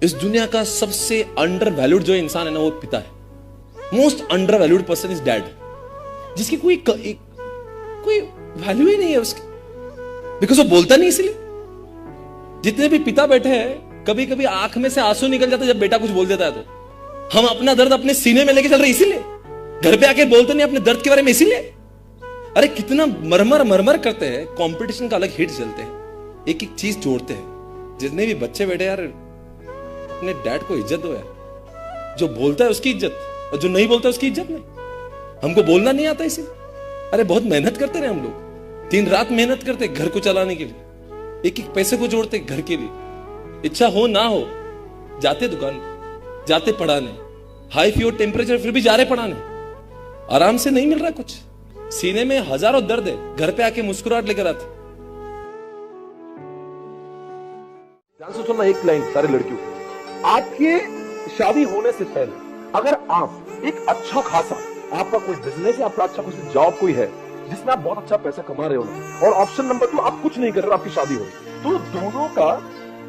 इस दुनिया का सबसे अंडर वैल्यूड जो इंसान है ना, वो पिता है। Most under valued person is dad, जिसकी कोई वैल्यू ही नहीं है उसकी, बिकॉज वो बोलता नहीं। इसलिए जितने भी पिता बैठे हैं, कभी कभी आंख में से आंसू निकल जाता है जब बेटा कुछ बोल देता है। तो हम अपना दर्द अपने सीने में लेके चल रहे, इसीलिए घर पे आके बोलते नहीं अपने दर्द के बारे में, इसीलिए। अरे कितना मरमर करते हैं, कंपटीशन का अलग हिट चलते हैं, एक एक चीज जोड़ते हैं। जितने भी बच्चे बैठे यार, अपने डैड को इज्जत दो यार। जो बोलता है उसकी इज्जत, और जो नहीं बोलता उसकी इज्जत नहीं। हमको बोलना नहीं आता इसे। अरे बहुत मेहनत करते रहे हम लोग, दिन रात मेहनत करते घर को चलाने के लिए, एक एक पैसे को जोड़ते घर के लिए। इच्छा हो ना हो जाते दुकान, जाते पढ़ाने, हाई फीवर टेम्परेचर फिर भी जा रहे पढ़ाने। आराम से नहीं मिल रहा कुछ, सीने में हजारों दर्द है, घर पे आके मुस्कुराहट लेकर आते। ध्यान से सुनना एक लाइन सारे लड़कियों, आपके शादी होने से पहले अगर आप एक अच्छा खासा, आपका कोई बिजनेस है, आपका अच्छा कोई जॉब कोई है जिसमें आप बहुत अच्छा पैसा कमा रहे हो ना, और ऑप्शन नंबर 2 आप कुछ नहीं कर रहे हो, आपकी शादी हो रही, तो दोनों का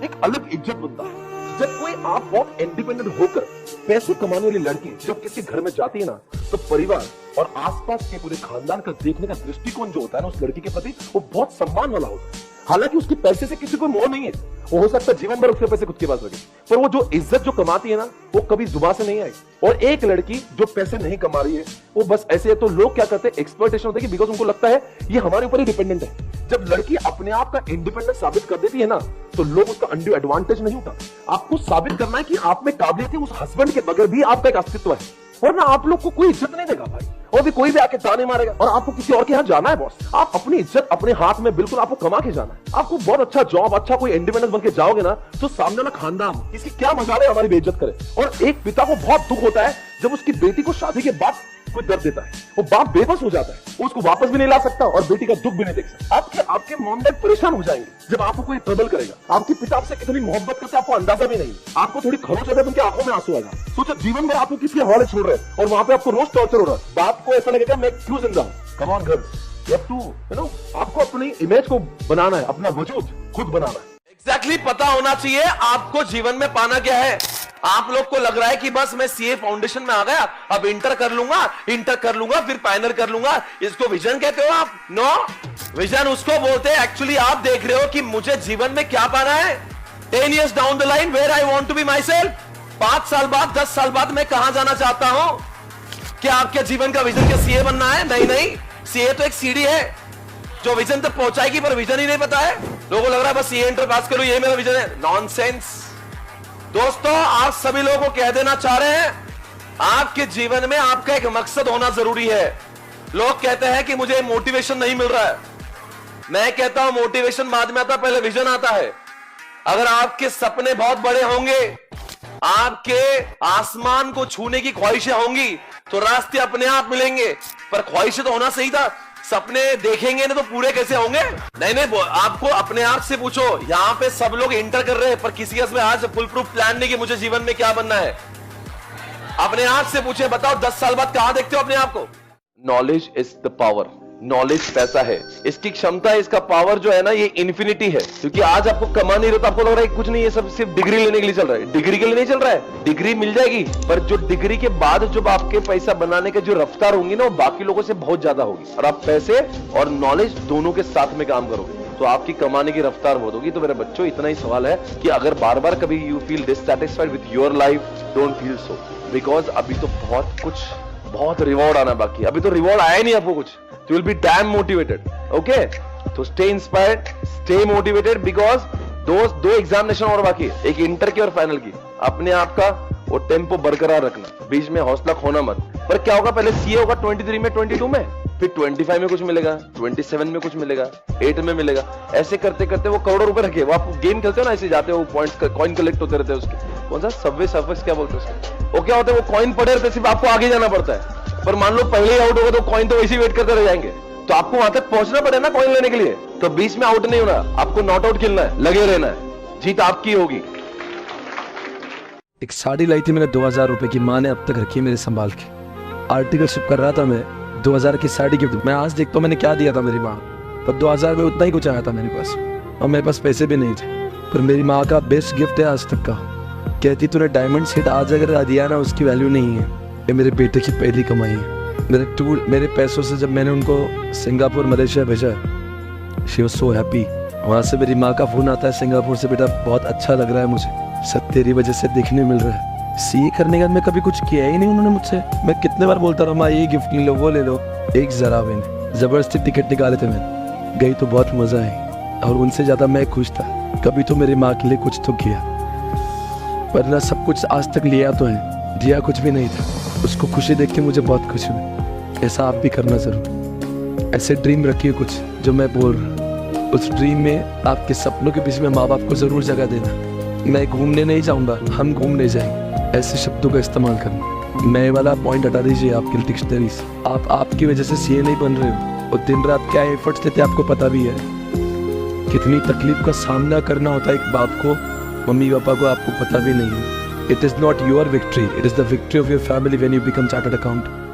एक अलग इज्जत बनता है। जब कोई आप बहुत इंडिपेंडेंट होकर पैसे कमाने वाली लड़की जब किसी घर में जाती है ना, तो परिवार और आसपास के पूरे खानदान का देखने का दृष्टिकोण जो होता है ना उस लड़की के प्रति, वो बहुत सम्मान वाला होता है। हालांकि उसके पैसे से किसी को मोह नहीं है, वो हो सकता है जीवन भर उसके पैसे खुद के पास रखे, पर वो जो इज्जत जो कमाती है ना, वो कभी जुबान से नहीं आई। और एक लड़की जो पैसे नहीं कमा रही है, वो बस ऐसे है, तो लोग क्या करते हैं, एक्सप्लॉइटेशन होता है कि बिकॉज उनको लगता है ये हमारे ऊपर ही डिपेंडेंट है। जब लड़की अपने आप का इंडिपेंडेंस साबित कर देती है ना, तो लोग उसका अंडू एडवांटेज नहीं उठाते। आपको साबित करना है कि आप में काबिलियत है, उस हस्बैंड के बगैर भी आपका एक अस्तित्व है, वरना आप लोग को कोई इज्जत नहीं देगा भाई, और भी कोई भी आके ताने मारेगा। और आपको किसी और के यहाँ जाना है बॉस, आप अपनी इज्जत अपने हाथ में बिल्कुल आपको कमा के जाना है। आपको बहुत अच्छा जॉब, अच्छा कोई इंडिपेंडेंस बन के जाओगे ना, तो सामने वाला खानदान इसकी क्या मजाल है हमारी बेइज्जत करे। और एक पिता को बहुत दुख होता है जब उसकी बेटी को शादी के बाद कोई दर्द देता है, वो बाप बेबस हो जाता है, वो उसको वापस भी नहीं ला सकता और बेटी का दुख भी नहीं देख सकता। आपके मॉम डैड परेशान हो जाएंगे जब आपको कोई ट्रबल करेगा। आपके पिता आपसे कितनी मोहब्बत करते आपको अंदाजा भी नहीं, आपको थोड़ी खरोच है, उनकी आंखों में आंसू आएगा। सोचो जीवन में आपको किसके हवाले छोड़ रहे हैं और वहां पे आपको रोज टॉर्चर हो रहा है। बाप को ऐसा लगेगा मैं क्यों जिंदा हूं। कम ऑन गर्ल्स, आपको अपनी इमेज को बनाना है, अपना वजूद खुद बनाना है। एग्जैक्टली पता होना चाहिए आपको जीवन में पाना क्या है। आप लोग को लग रहा है कि बस मैं सीए फाउंडेशन में आ गया, अब इंटर कर लूंगा फिर फाइनल कर लूंगा, इसको विजन कहते हो आप। नो, विजन उसको बोलते हैं एक्चुअली आप देख रहे हो कि मुझे जीवन में क्या पाना है। 10 years down the line where I want to be myself. 5 साल बाद 10 साल बाद मैं कहां जाना चाहता हूं। क्या आपके जीवन का विजन क्या सीए बनना है? नहीं, सीए तो एक सीढ़ी है जो विजन तक पहुंचाएगी, पर विजन ही नहीं पता है। लोगों को लग रहा है बस सीए इंटर पास करो ये मेरा विजन है। नॉनसेंस। दोस्तों, आप सभी लोगों को कह देना चाह रहे हैं, आपके जीवन में आपका एक मकसद होना जरूरी है। लोग कहते हैं कि मुझे मोटिवेशन नहीं मिल रहा है। मैं कहता हूं मोटिवेशन बाद में आता, पहले विजन आता है। अगर आपके सपने बहुत बड़े होंगे, आपके आसमान को छूने की ख्वाहिशें होंगी, तो रास्ते अपने आप मिलेंगे। पर ख्वाहिशें तो होना सही था, सपने देखेंगे ना तो पूरे कैसे होंगे। नहीं, आपको अपने आप से पूछो। यहां पे सब लोग इंटर कर रहे हैं, पर किसी के आज फुल प्रूफ प्लान नहीं कि मुझे जीवन में क्या बनना है। अपने आप से पूछे, बताओ 10 साल बाद कहां देखते हो अपने आप को। Knowledge is the power. Knowledge पैसा है, इसकी क्षमता है, इसका पावर जो है ना, ये इन्फिनिटी है। क्योंकि आज आपको कमा नहीं रहा तो आपको लग रहा है कुछ नहीं, ये सब सिर्फ डिग्री लेने के लिए चल रहा है। डिग्री के लिए नहीं चल रहा है, डिग्री मिल जाएगी, पर जो डिग्री के बाद जब आपके पैसा बनाने के जो रफ्तार होंगी ना, वो बाकी लोगों से बहुत ज्यादा होगी। और आप पैसे और नॉलेज दोनों के साथ में काम करोगे तो आपकी कमाने की रफ्तार बहुत होगी। तो मेरे बच्चों, इतना ही सवाल है कि अगर बार बार कभी you feel dissatisfied with your life, don't feel so, because अभी तो बहुत रिवॉर्ड आना बाकी है। अभी तो रिवॉर्ड आया ही नहीं आपको कुछ, you will be damn motivated, okay? तो stay inspired, stay motivated, because दो एग्जामिनेशन और बाकी है, एक इंटर की और फाइनल की। अपने आप का वो टेम्पो बरकरार रखना, बीच में हौसला खोना मत। पर क्या होगा, पहले सीए होगा 23 में, 22 में, फिर 25 में कुछ मिलेगा, 27 में कुछ मिलेगा, 8 में मिलेगा। ऐसे करते करते वो करोड़ों रुपए रखे। वो आप गेम खेलते हो ना, ऐसे जाते हो, पॉइंट्स कॉइन कलेक्ट होते रहते हैं उसके। कौन सा सबवे सर्फर्स क्या बोलते हैं उसको, वो क्या होता है, वो कॉइन पड़े रहते, सिर्फ आपको आगे जाना पड़ता है। पर मान लो पहले ही आउट होगा तो कॉइन तो वैसे ही वेट करते रह जाएंगे, तो आपको वहां तक पहुंचना पड़ेगा ना कॉइन लेने के लिए। तो बीच में आउट नहीं होना, आपको नॉट आउट खेलना है, लगे रहना है, जीत आपकी होगी। एक साड़ी लाई थी मैंने 2000 रुपए की, माँ ने अब तक रखी मेरे संभाल के। आर्टिकलशिप कर रहा था मैं, 2000 की साड़ी गिफ्ट। मैं आज देखता हूँ मैंने क्या दिया था मेरी माँ, पर 2000 में उतना ही कुछ आया था मेरे पास, और मेरे पास पैसे भी नहीं थे। पर मेरी माँ का बेस्ट गिफ्ट है आज तक का। कहती तूने डायमंड सेट आज अगर दिया ना उसकी वैल्यू नहीं है, ये मेरे बेटे की पहली कमाई है। मेरे पैसों से जब मैंने उनको सिंगापुर मलेशिया भेजा, शी वॉज सो हैप्पी। वहाँ से मेरी माँ का फ़ोन आता है सिंगापुर से, बेटा बहुत अच्छा लग रहा है मुझे, सब तेरी वजह से देखने मिल रहा है। सीए करने के बाद मैं कभी कुछ किया ही नहीं उन्होंने मुझसे। मैं कितने बार बोलता रहा माँ ये गिफ्ट ले लो वो ले लो, एक ज़रा मैंने ज़बरदस्ती टिकट निकाले थे मैंने, गई तो बहुत मज़ा आई और उनसे ज़्यादा मैं खुश था। कभी तो मेरी माँ के लिए कुछ तो किया, वरना सब कुछ आज तक लिया तो है, दिया कुछ भी नहीं था। उसको खुशी देख के मुझे बहुत खुशी हुई। ऐसा आप भी करना ज़रूर, ऐसे ड्रीम रखिए कुछ जो मैं बोल रहा हूँ। उस ड्रीम में आपके सपनों के बीच में माँ बाप को ज़रूर जगह देना। मैं घूमने नहीं जाऊँगा, हम घूमने जाएंगे, ऐसे शब्दों का इस्तेमाल करना। मैं वाला पॉइंट हटा दीजिए आपकी डिक्शनरी से। आप आपकी वजह से सीए नहीं बन रहे हो, और दिन रात क्या एफर्ट्स देते आपको पता भी है। कितनी तकलीफ का सामना करना होता है एक बाप को, मम्मी पापा को, आपको पता भी नहीं है। It is not your victory, it is the victory of your family when you become chartered accountant.